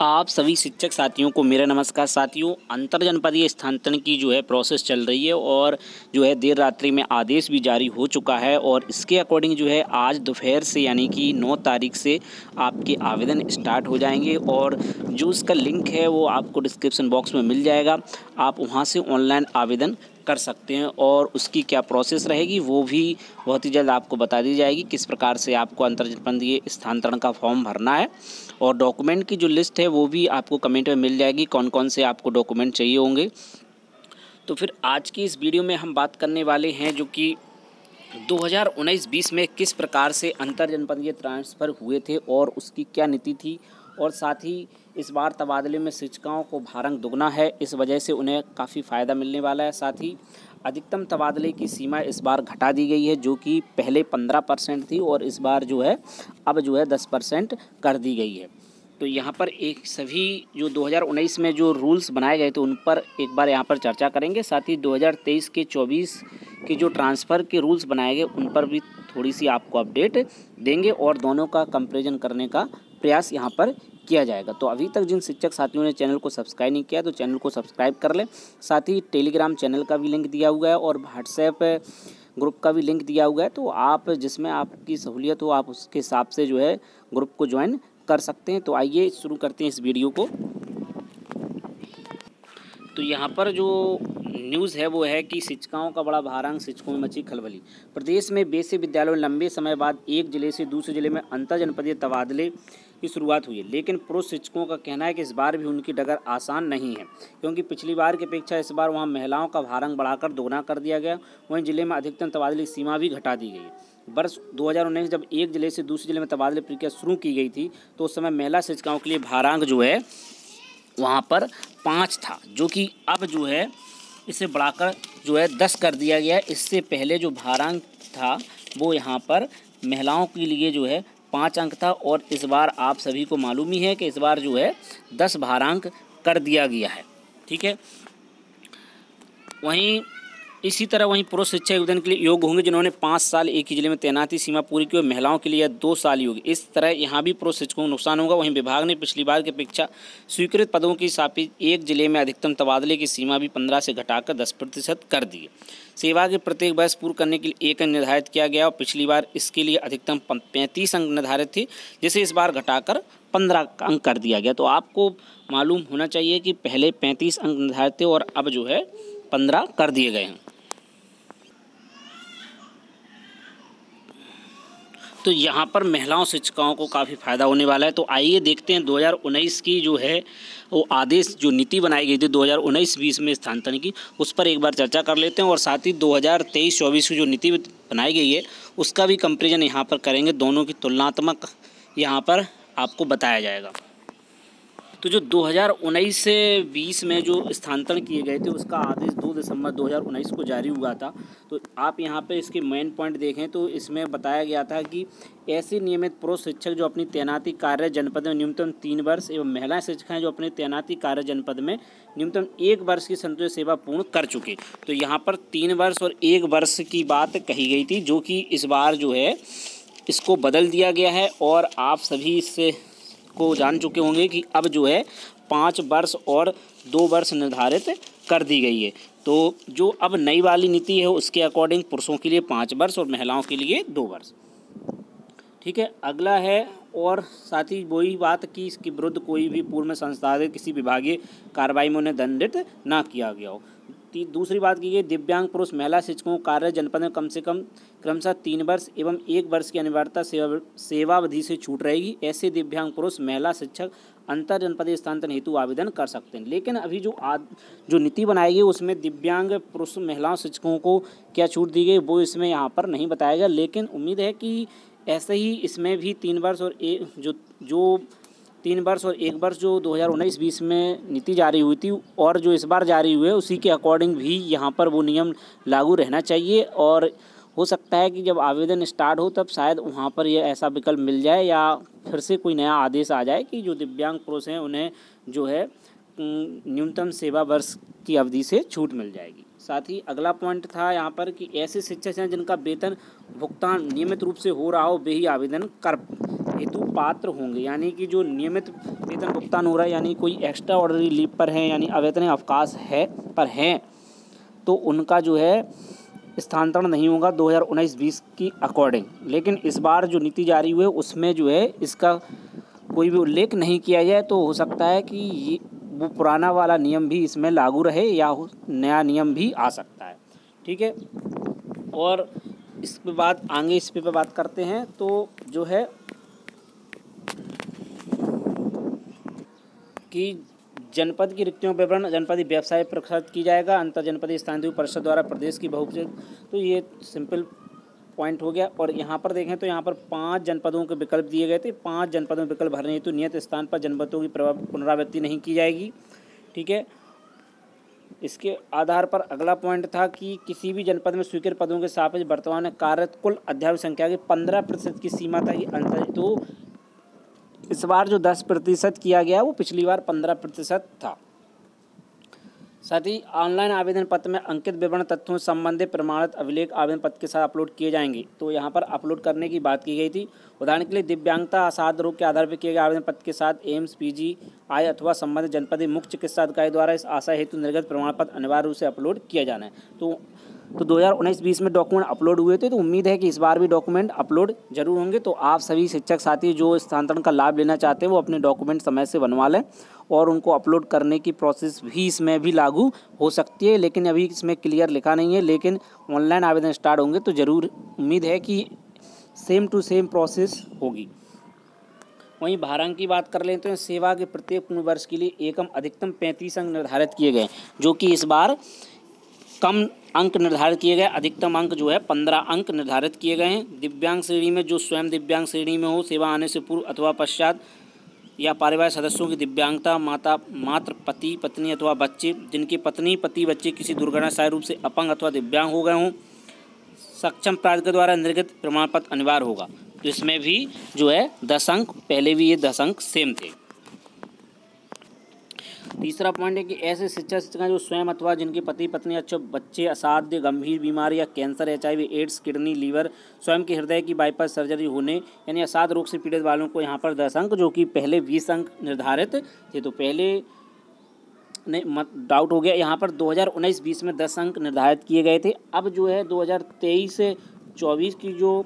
आप सभी शिक्षक साथियों को मेरा नमस्कार। साथियों, अंतर जनपदीय स्थानांतरण की जो है प्रोसेस चल रही है और जो है देर रात्रि में आदेश भी जारी हो चुका है और इसके अकॉर्डिंग जो है आज दोपहर से यानी कि 9 तारीख से आपके आवेदन स्टार्ट हो जाएंगे और जो उसका लिंक है वो आपको डिस्क्रिप्शन बॉक्स में मिल जाएगा। आप वहाँ से ऑनलाइन आवेदन कर सकते हैं और उसकी क्या प्रोसेस रहेगी वो भी बहुत ही जल्द आपको बता दी जाएगी, किस प्रकार से आपको अंतर जनपदीय स्थानांतरण का फॉर्म भरना है और डॉक्यूमेंट की जो लिस्ट है वो भी आपको कमेंट में मिल जाएगी, कौन कौन से आपको डॉक्यूमेंट चाहिए होंगे। तो फिर आज की इस वीडियो में हम बात करने वाले हैं जो कि 2019-20 में किस प्रकार से अंतर जनपदीय ट्रांसफ़र हुए थे और उसकी क्या नीति थी और साथ ही इस बार तबादले में शिक्षकों को भारांक दुगना है, इस वजह से उन्हें काफ़ी फ़ायदा मिलने वाला है। साथ ही अधिकतम तबादले की सीमा इस बार घटा दी गई है, जो कि पहले 15% थी और इस बार जो है अब जो है 10% कर दी गई है। तो यहाँ पर एक सभी जो 2019 में जो रूल्स बनाए गए थे उन पर एक बार यहाँ पर चर्चा करेंगे। साथ ही 2023 के 24 के जो ट्रांसफ़र के रूल्स बनाए गए उन पर भी थोड़ी सी आपको अपडेट देंगे और दोनों का कंपैरिजन करने का प्रयास यहाँ पर किया जाएगा। तो अभी तक जिन शिक्षक साथियों ने चैनल को सब्सक्राइब नहीं किया तो चैनल को सब्सक्राइब कर लें। साथ ही टेलीग्राम चैनल का भी लिंक दिया हुआ है और व्हाट्सएप ग्रुप का भी लिंक दिया हुआ है, तो आप जिसमें आपकी सहूलियत हो आप उसके हिसाब से जो है ग्रुप को ज्वाइन कर सकते हैं। तो आइए शुरू करते हैं इस वीडियो को। तो यहाँ पर जो न्यूज़ है वो है कि शिक्षकों का बड़ा भारांक, शिक्षकों में मची खलबली। प्रदेश में बेसिक विद्यालयों में लंबे समय बाद एक जिले से दूसरे जिले में अंतर जनपदीय तबादले की शुरुआत हुई है, लेकिन पुरुष शिक्षकों का कहना है कि इस बार भी उनकी डगर आसान नहीं है, क्योंकि पिछली बार की अपेक्षा इस बार वहाँ महिलाओं का भारांक बढ़ाकर दोगुना कर दिया गया। वहीं जिले में अधिकतम तबादले की सीमा भी घटा दी गई है। वर्ष 2019 जब एक जिले से दूसरे जिले में तबादले प्रक्रिया शुरू की गई थी तो उस समय महिला शिक्षकों के लिए भारांक जो है वहाँ पर 5 था, जो कि अब जो है इसे बढ़ाकर जो है 10 कर दिया गया है। इससे पहले जो भारांक था वो यहाँ पर महिलाओं के लिए जो है 5 अंक था और इस बार आप सभी को मालूम ही है कि इस बार जो है 10 भारांक कर दिया गया है। ठीक है। वहीं इसी तरह वहीं पुरुष शिक्षक आवेदन के लिए योग्य होंगे जिन्होंने 5 साल एक ही जिले में तैनाती सीमा पूरी की और महिलाओं के लिए 2 साल योग्य। इस तरह यहाँ भी पुरुष शिक्षकों को नुकसान होगा। वहीं विभाग ने पिछली बार की अपेक्षा स्वीकृत पदों की सापेक्ष एक जिले में अधिकतम तबादले की सीमा भी 15 से घटाकर 10% कर दी है। सेवा के प्रत्येक वर्ष पूर्ण करने के लिए 1 अंक निर्धारित किया गया और पिछली बार इसके लिए अधिकतम 35 अंक निर्धारित थी, जिसे इस बार घटाकर 15 अंक कर दिया गया। तो आपको मालूम होना चाहिए कि पहले 35 अंक निर्धारित थे और अब जो है 15 कर दिए गए हैं। तो यहाँ पर महिलाओं शिक्षकों को काफ़ी फ़ायदा होने वाला है। तो आइए देखते हैं 2019 की जो है वो आदेश, जो नीति बनाई गई थी 2019-20 में स्थानांतरण की, उस पर एक बार चर्चा कर लेते हैं और साथ ही 2023-24 की जो नीति बनाई गई है उसका भी कंपैरिजन यहाँ पर करेंगे। दोनों की तुलनात्मक यहाँ पर आपको बताया जाएगा। तो जो 2019 से 20 में जो स्थानांतरण किए गए थे उसका आदेश 2 दिसंबर 2019 को जारी हुआ था। तो आप यहाँ पे इसके मेन पॉइंट देखें तो इसमें बताया गया था कि ऐसे नियमित पुरुष शिक्षक जो अपनी तैनाती कार्य जनपद में न्यूनतम 3 वर्ष एवं महिला शिक्षिकाएँ जो अपनी तैनाती कार्य जनपद में न्यूनतम 1 वर्ष की संतुलित सेवा पूर्ण कर चुके। तो यहाँ पर 3 वर्ष और 1 वर्ष की बात कही गई थी, जो कि इस बार जो है इसको बदल दिया गया है और आप सभी इससे को जान चुके होंगे कि अब जो है 5 वर्ष और 2 वर्ष निर्धारित कर दी गई है। तो जो अब नई वाली नीति है उसके अकॉर्डिंग पुरुषों के लिए 5 वर्ष और महिलाओं के लिए 2 वर्ष। ठीक है। अगला है और साथ ही वही बात कि इसके विरुद्ध कोई भी पूर्व में संस्थागत किसी विभागीय कार्रवाई में उन्हें दंडित ना किया गया हो। दूसरी बात की गई दिव्यांग पुरुष महिला शिक्षकों को कार्य जनपद में कम से कम क्रमशः 3 वर्ष एवं 1 वर्ष की अनिवार्यता सेवावधि से छूट रहेगी। ऐसे दिव्यांग पुरुष महिला शिक्षक अंतर जनपदीय स्थानांतरण हेतु आवेदन कर सकते हैं। लेकिन अभी जो नीति बनाई गई उसमें दिव्यांग पुरुष महिला शिक्षकों को क्या छूट दी गई वो इसमें यहाँ पर नहीं बताया गया, लेकिन उम्मीद है कि ऐसे ही इसमें भी 3 वर्ष और 3 वर्ष और 1 वर्ष जो 2019-20 में नीति जारी हुई थी और जो इस बार जारी हुई है उसी के अकॉर्डिंग भी यहाँ पर वो नियम लागू रहना चाहिए। और हो सकता है कि जब आवेदन स्टार्ट हो तब शायद वहाँ पर ये ऐसा विकल्प मिल जाए या फिर से कोई नया आदेश आ जाए कि जो दिव्यांग पुरुष हैं उन्हें जो है न्यूनतम सेवा वर्ष की अवधि से छूट मिल जाएगी। साथ ही अगला पॉइंट था यहाँ पर कि ऐसे शिक्षक हैं जिनका वेतन भुगतान नियमित रूप से हो रहा हो वे ही आवेदन कर हेतु पात्र होंगे, यानी कि जो नियमित वेतन भुगतान हो रहा है, यानी कोई एक्स्ट्रा ऑर्डिनरी लीव पर है, यानी अवैतनिक अवकाश है पर हैं, तो उनका जो है स्थानांतरण नहीं होगा 2019-20 की अकॉर्डिंग। लेकिन इस बार जो नीति जारी हुई है उसमें जो है इसका कोई भी उल्लेख नहीं किया जाए, तो हो सकता है कि ये वो पुराना वाला नियम भी इसमें लागू रहे या नया नियम भी आ सकता है। ठीक है, और इस पे बात करते हैं। तो जो है कि जनपद की रिक्तियों का विवरण जनपदीय वेबसाइट पर प्रकाशित की जाएगा। अंतर जनपदीय स्थानीय परिषद द्वारा प्रदेश की बहुउद्देशीय, तो ये सिंपल पॉइंट हो गया। और यहाँ पर देखें तो यहाँ पर 5 जनपदों के विकल्प दिए गए थे। 5 जनपदों में विकल्प भरने हेतु नियत स्थान पर जनपदों की पुनरावृत्ति नहीं की जाएगी। ठीक है, इसके आधार पर अगला पॉइंट था कि किसी भी जनपद में स्वीकृत पदों के सापेक्ष वर्तमान में कार्यरत कुल अध्यापक संख्या की 15% की सीमा था कि अंतर, तो इस बार जो 10% किया गया वो पिछली बार 15% था। साथ ही ऑनलाइन आवेदन पत्र में अंकित विवरण तथ्यों से संबंधित प्रमाणित अभिलेख आवेदन पत्र के साथ अपलोड किए जाएंगे। तो यहाँ पर अपलोड करने की बात की गई थी। उदाहरण के लिए दिव्यांगता असाध रोग के आधार पर किए गए आवेदन पत्र के साथ एम्स PGI अथवा संबंधित जनपदीय मुख्य चिकित्सा अधिकारी द्वारा इस आशय हेतु निर्गत प्रमाण पत्र अनिवार्य रूप से अपलोड किया जाना है। तो 2019-20 में डॉक्यूमेंट अपलोड हुए थे, तो उम्मीद है कि इस बार भी डॉक्यूमेंट अपलोड जरूर होंगे। तो आप सभी शिक्षक साथी जो स्थानांतरण का लाभ लेना चाहते हैं वो अपने डॉक्यूमेंट समय से बनवा लें, और उनको अपलोड करने की प्रोसेस भी इसमें भी लागू हो सकती है। लेकिन अभी इसमें क्लियर लिखा नहीं है, लेकिन ऑनलाइन आवेदन स्टार्ट होंगे तो ज़रूर उम्मीद है कि सेम टू सेम प्रोसेस होगी। वहीं भारांक की बात कर लेते हैं। सेवा के प्रत्येक पूर्ण वर्ष के लिए एकम अधिकतम 35 अंक निर्धारित किए गए, जो कि इस बार कम अंक निर्धारित किए गए। अधिकतम अंक जो है 15 अंक निर्धारित किए गए हैं। दिव्यांग श्रेणी में जो स्वयं दिव्यांग श्रेणी में हो, सेवा आने से पूर्व अथवा पश्चात, या पारिवारिक सदस्यों की दिव्यांगता, मात्र पति पत्नी अथवा बच्चे जिनके पत्नी पति बच्चे किसी दुर्घटनाशायी रूप से अपंग अथवा दिव्यांग हो गए हों, सक्षम प्राधिकारी द्वारा निर्गत प्रमाण पत्र अनिवार्य होगा। तो इसमें भी जो है 10 अंक, पहले भी ये 10 अंक सेम थे। तीसरा पॉइंट है कि ऐसे शिक्षक जो स्वयं अथवा जिनके पति पत्नी अच्छे बच्चे असाध्य गंभीर बीमारी या cancer, HIV, AIDS, kidney, liver, स्वयं के हृदय की बाईपास सर्जरी होने यानी असाध्य रोग से पीड़ित वालों को यहाँ पर 10 अंक, जो कि पहले 20 अंक निर्धारित थे। तो पहले नहीं डाउट हो गया, यहाँ पर 2019-20 में 10 अंक निर्धारित किए गए थे। अब जो है 2023-24 की जो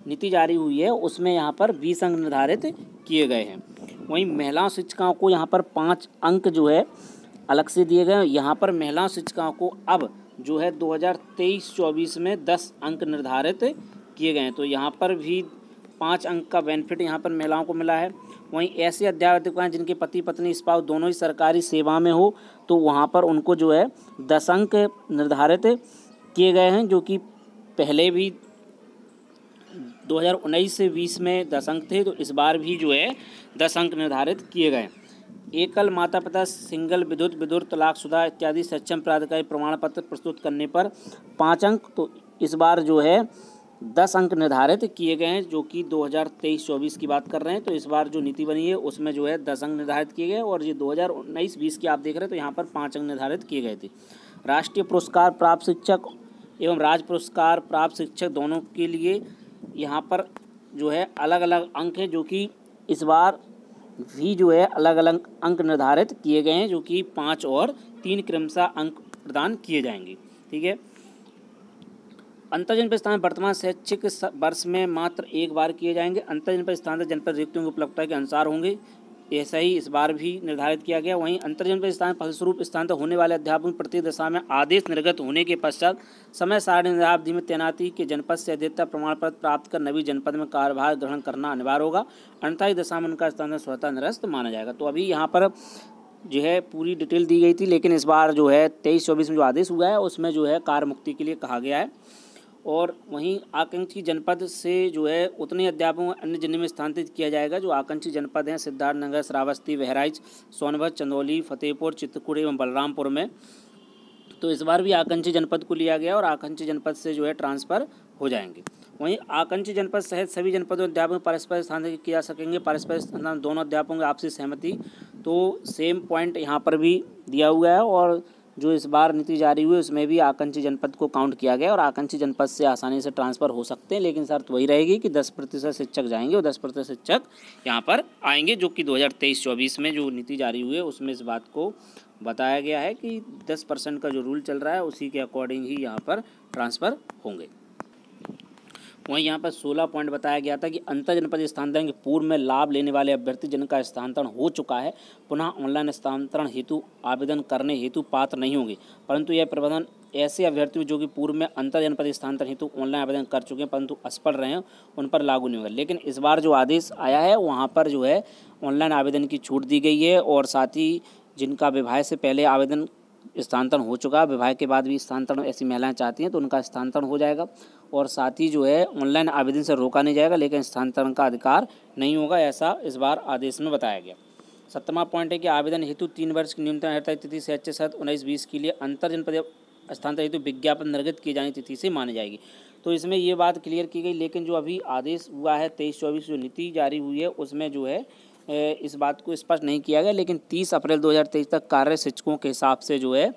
नीति जारी हुई है उसमें यहाँ पर 20 अंक निर्धारित किए गए हैं। वहीं महिला शिक्षिकाओं को यहाँ पर 5 अंक जो है अलग से दिए गए। यहाँ पर महिला शिक्षिकाओं को अब जो है 2023-24 में 10 अंक निर्धारित किए गए हैं। तो यहाँ पर भी 5 अंक का बेनिफिट यहाँ पर महिलाओं को मिला है। वहीं ऐसे अध्यापक जिनके पति पत्नी स्पाउस दोनों ही सरकारी सेवा में हो, तो वहाँ पर उनको जो है 10 अंक निर्धारित किए गए हैं, जो कि पहले भी 2019 से 20 में 10 अंक थे। तो इस बार भी जो है 10 अंक निर्धारित किए गए। एकल माता पिता, सिंगल विधुर, तलाकशुदा इत्यादि सक्षम प्राधिकारी प्रमाण पत्र प्रस्तुत करने पर 5 अंक। तो इस बार जो है 10 अंक निर्धारित किए गए हैं, जो कि 2023-24 की बात कर रहे हैं। तो इस बार जो नीति बनी है उसमें जो है 10 अंक निर्धारित किए गए, और ये 2019-20 की आप देख रहे हैं तो यहाँ पर 5 अंक निर्धारित किए गए थे। राष्ट्रीय पुरस्कार प्राप्त शिक्षक एवं राज्य पुरस्कार प्राप्त शिक्षक दोनों के लिए यहाँ पर जो है अलग अलग अंक हैं, जो कि इस बार भी जो है अलग अलग अंक निर्धारित किए गए हैं, जो कि 5 और 3 क्रमशः अंक प्रदान किए जाएंगे। ठीक है, अंतर जनपद स्थान वर्तमान शैक्षिक वर्ष में मात्र एक बार किए जाएंगे। अंतर जनपद स्थान जनपद रिक्तियों की उपलब्धता के अनुसार होंगे, ऐसा ही इस बार भी निर्धारित किया गया। वहीं अंतर जनपद स्थान फलस्वरूप स्थानांतर होने वाले अध्यापकों की प्रत्येक दशा में आदेश निर्गत होने के पश्चात समय सारणी निर्धारित में तैनाती के जनपद से अध्येता प्रमाण पत्र प्राप्त कर नवी जनपद में कार्यभार ग्रहण करना अनिवार्य होगा, अन्यथा दशा में उनका स्थानांतरण स्वतः निरस्त माना जाएगा। तो अभी यहाँ पर जो है पूरी डिटेल दी गई थी, लेकिन इस बार जो है 23-24 में जो आदेश हुआ है उसमें जो है कार्य मुक्ति के लिए कहा गया है। और वहीं आकांक्षी जनपद से जो है उतने अध्यापकों अन्य जिले में स्थानांतरित किया जाएगा। जो आकांक्षी जनपद हैं सिद्धार्थनगर, श्रावस्ती, बहराइच, सोनभद्र, चंदौली, फतेहपुर, चित्रकूट एवं बलरामपुर में। तो इस बार भी आकांक्षी जनपद को लिया गया और आकांक्षी जनपद से जो है ट्रांसफ़र हो जाएंगे। वहीं आकांक्षी जनपद सहित सभी जनपदों अध्यापकों परस्पर स्थानांतरित किया जा सकेंगे। परस्पर स्थानांतरण दोनों अध्यापकों की आपसी सहमति, तो सेम पॉइंट यहाँ पर भी दिया हुआ है। और जो इस बार नीति जारी हुई उसमें भी आकांक्षी जनपद को काउंट किया गया और आकांक्षी जनपद से आसानी से ट्रांसफ़र हो सकते हैं, लेकिन शर्त वही रहेगी कि 10% शिक्षक जाएंगे और 10% शिक्षक यहाँ पर आएंगे, जो कि 2023-24 में जो नीति जारी हुई है उसमें इस बात को बताया गया है कि 10% का जो रूल चल रहा है उसी के अकॉर्डिंग ही यहाँ पर ट्रांसफ़र होंगे। वहीं यहाँ पर 16 पॉइंट बताया गया था कि अंतर जनपदीय स्थानांतरण के पूर्व में लाभ लेने वाले अभ्यर्थी जिनका स्थानांतरण हो चुका है पुनः ऑनलाइन स्थानांतरण हेतु आवेदन करने हेतु पात्र नहीं होंगे, परंतु यह प्रावधान ऐसे अभ्यर्थी जो कि पूर्व में अंतर जनपदीय स्थानांतरण हेतु ऑनलाइन आवेदन कर चुके हैं परंतु असफल रहे हैं उन पर लागू नहीं होगा। लेकिन इस बार जो आदेश आया है वहाँ पर जो है ऑनलाइन आवेदन की छूट दी गई है और साथ ही जिनका विवाह से पहले आवेदन स्थानांतरण हो चुका है, विवाह के बाद भी स्थानांतरण ऐसी महिलाएं चाहती हैं तो उनका स्थानांतरण हो जाएगा और साथ ही जो है ऑनलाइन आवेदन से रोका नहीं जाएगा लेकिन स्थानांतरण का अधिकार नहीं होगा, ऐसा इस बार आदेश में बताया गया। 17वां पॉइंट है कि आवेदन हेतु 3 वर्ष की न्यूनतम हड़ताल तिथि से 19-20 के लिए अंतर जनपदीय स्थानांतरण हेतु विज्ञापन निर्गत किए जाने तिथि से मानी जाएगी। तो इसमें ये बात क्लियर की गई, लेकिन जो अभी आदेश हुआ है 23-24 जो नीति जारी हुई है उसमें जो है इस बात को स्पष्ट नहीं किया गया, लेकिन 30 अप्रैल 2023 तक कार्यरत शिक्षकों के हिसाब से जो है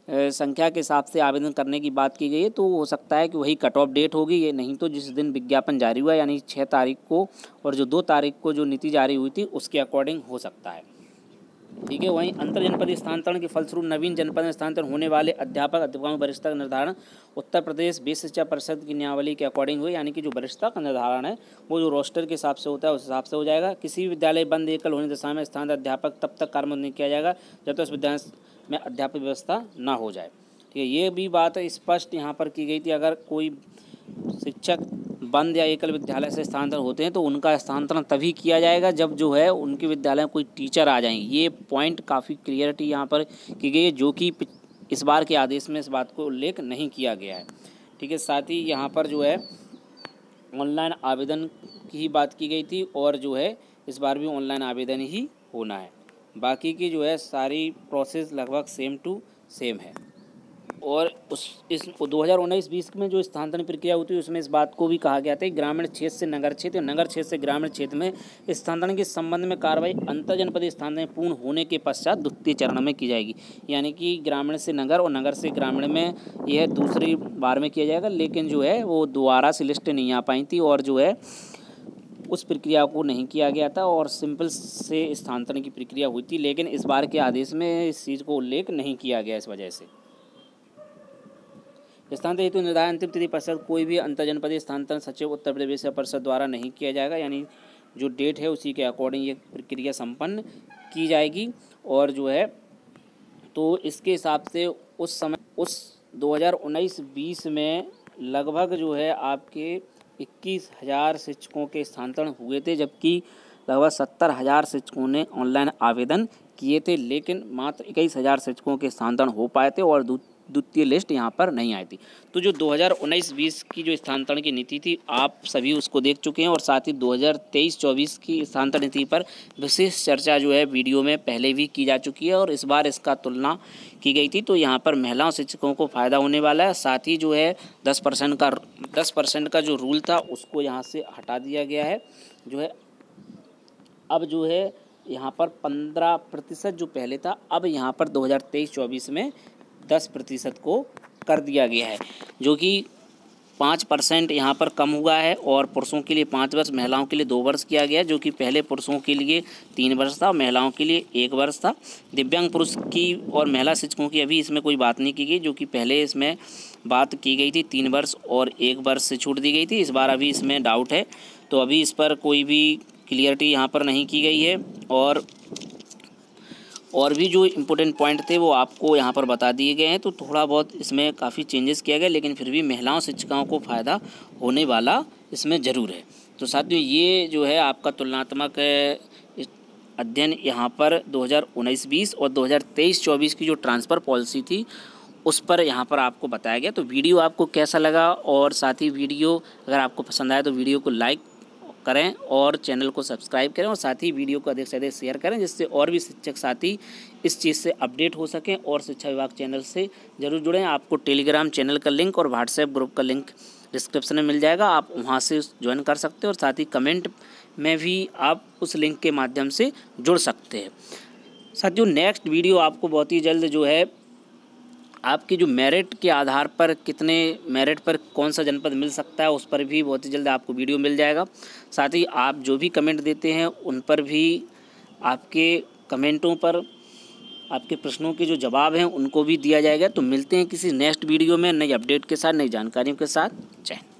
संख्या के हिसाब से आवेदन करने की बात की गई है। तो हो सकता है कि वही कट ऑफ डेट होगी, ये नहीं तो जिस दिन विज्ञापन जारी हुआ यानी 6 तारीख को और जो 2 तारीख को जो नीति जारी हुई थी उसके अकॉर्डिंग हो सकता है। ठीक है। वहीं अंतर जनपदीय स्थानांतरण के फलस्वरूप नवीन जनपद में स्थानांतरण होने वाले अध्यापकों वरिष्ठता का निर्धारण उत्तर प्रदेश बेसिक शिक्षा परिषद की नियमावली के अकॉर्डिंग हुई, यानी कि जो वरिष्ठता का निर्धारण है वो जो रोस्टर के हिसाब से होता है उस हिसाब से हो जाएगा। किसी भी विद्यालय बंद एकल होने दशा में स्थानांतरित अध्यापक तब तक कार्यान्वित नहीं किया जाएगा जब तक उस विद्यालय में अध्यापक व्यवस्था ना हो जाए। ठीक है, ये भी बात स्पष्ट यहाँ पर की गई थी। अगर कोई शिक्षक बंद या एकल विद्यालय से स्थानांतरण होते हैं तो उनका स्थानांतरण तभी किया जाएगा जब जो है उनके विद्यालय में कोई टीचर आ जाएंगे। ये पॉइंट काफ़ी क्लियरिटी यहाँ पर की गई है, जो कि इस बार के आदेश में इस बात को उल्लेख नहीं किया गया है। ठीक है, साथ ही यहाँ पर जो है ऑनलाइन आवेदन की ही बात की गई थी और जो है इस बार भी ऑनलाइन आवेदन ही होना है। बाकी की जो है सारी प्रोसेस लगभग सेम टू सेम है। और इस 2019-20 में जो स्थानांतरण प्रक्रिया होती है उसमें इस बात को भी कहा गया था कि ग्रामीण क्षेत्र से नगर क्षेत्र, नगर क्षेत्र से ग्रामीण क्षेत्र में स्थानांतरण के संबंध में कार्रवाई अंतर जनपदीय स्थानांतरण पूर्ण होने के पश्चात द्वितीय चरण में की जाएगी। यानी कि ग्रामीण से नगर और नगर से ग्रामीण में यह दूसरी बार में किया जाएगा, लेकिन जो है वो दोबारा से लिस्ट नहीं आ पाई थी और जो है उस प्रक्रिया को नहीं किया गया था और सिंपल से स्थानांतरण की प्रक्रिया हुई थी। लेकिन इस बार के आदेश में इस चीज़ को उल्लेख नहीं किया गया। इस वजह से स्थानांतरण हेतु निर्धारित अंतिम तिथि पश्चात कोई भी अंतर जनपदीय स्थानांतरण सचिव उत्तर प्रदेश शिक्षा परिषद द्वारा नहीं किया जाएगा, यानी जो डेट है उसी के अकॉर्डिंग ये प्रक्रिया संपन्न की जाएगी। और जो है तो इसके हिसाब से उस समय 2019-20 में लगभग जो है आपके 21,000 शिक्षकों के स्थानांतरण हुए थे, जबकि लगभग 70,000 शिक्षकों ने ऑनलाइन आवेदन किए थे, लेकिन मात्र 21,000 शिक्षकों के स्थानांतरण हो पाए थे और द्वितीय लिस्ट यहाँ पर नहीं आई थी। तो जो 2019-20 की जो स्थानांतरण की नीति थी आप सभी उसको देख चुके हैं और साथ ही 2023-24 की स्थानांतरण नीति पर विशेष चर्चा जो है वीडियो में पहले भी की जा चुकी है और इस बार इसका तुलना की गई थी। तो यहाँ पर महिलाओं शिक्षकों को फ़ायदा होने वाला है। साथ ही जो है 10% का जो रूल था उसको यहाँ से हटा दिया गया है। जो है अब जो है यहाँ पर 15% जो पहले था अब यहाँ पर 2023-24 में 10% को कर दिया गया है, जो कि 5% यहाँ पर कम हुआ है और पुरुषों के लिए 5 वर्ष, महिलाओं के लिए 2 वर्ष किया गया है, जो कि पहले पुरुषों के लिए 3 वर्ष था और महिलाओं के लिए 1 वर्ष था। दिव्यांग पुरुष की और महिला शिक्षकों की अभी इसमें कोई बात नहीं की गई, जो कि पहले इसमें बात की गई थी 3 वर्ष और 1 वर्ष से छूट दी गई थी। इस बार अभी इसमें डाउट है, तो अभी इस पर कोई भी क्लियरिटी यहाँ पर नहीं की गई है। और भी जो इम्पोर्टेंट पॉइंट थे वो आपको यहाँ पर बता दिए गए हैं। तो थोड़ा बहुत इसमें काफ़ी चेंजेस किया गया, लेकिन फिर भी महिलाओं शिक्षिकाओं को फ़ायदा होने वाला इसमें ज़रूर है। तो साथियों ये जो है आपका तुलनात्मक अध्ययन यहाँ पर 2019-20 और 2023-24 की जो ट्रांसफ़र पॉलिसी थी उस पर यहाँ पर आपको बताया गया। तो वीडियो आपको कैसा लगा, और साथ ही वीडियो अगर आपको पसंद आया तो वीडियो को लाइक करें और चैनल को सब्सक्राइब करें और साथ ही वीडियो को अधिक से अधिक शेयर करें, जिससे और भी शिक्षक साथी इस चीज़ से अपडेट हो सकें और शिक्षा विभाग चैनल से ज़रूर जुड़ें। आपको टेलीग्राम चैनल का लिंक और व्हाट्सएप ग्रुप का लिंक डिस्क्रिप्शन में मिल जाएगा, आप वहां से ज्वाइन कर सकते हैं और साथ ही कमेंट में भी आप उस लिंक के माध्यम से जुड़ सकते हैं। साथियों नेक्स्ट वीडियो आपको बहुत ही जल्द जो है आपकी जो मेरिट के आधार पर कितने मेरिट पर कौन सा जनपद मिल सकता है उस पर भी बहुत ही जल्द आपको वीडियो मिल जाएगा। साथ ही आप जो भी कमेंट देते हैं उन पर भी आपके कमेंटों पर आपके प्रश्नों के जो जवाब हैं उनको भी दिया जाएगा। तो मिलते हैं किसी नेक्स्ट वीडियो में नई अपडेट के साथ, नई जानकारियों के साथ। जय हिंद।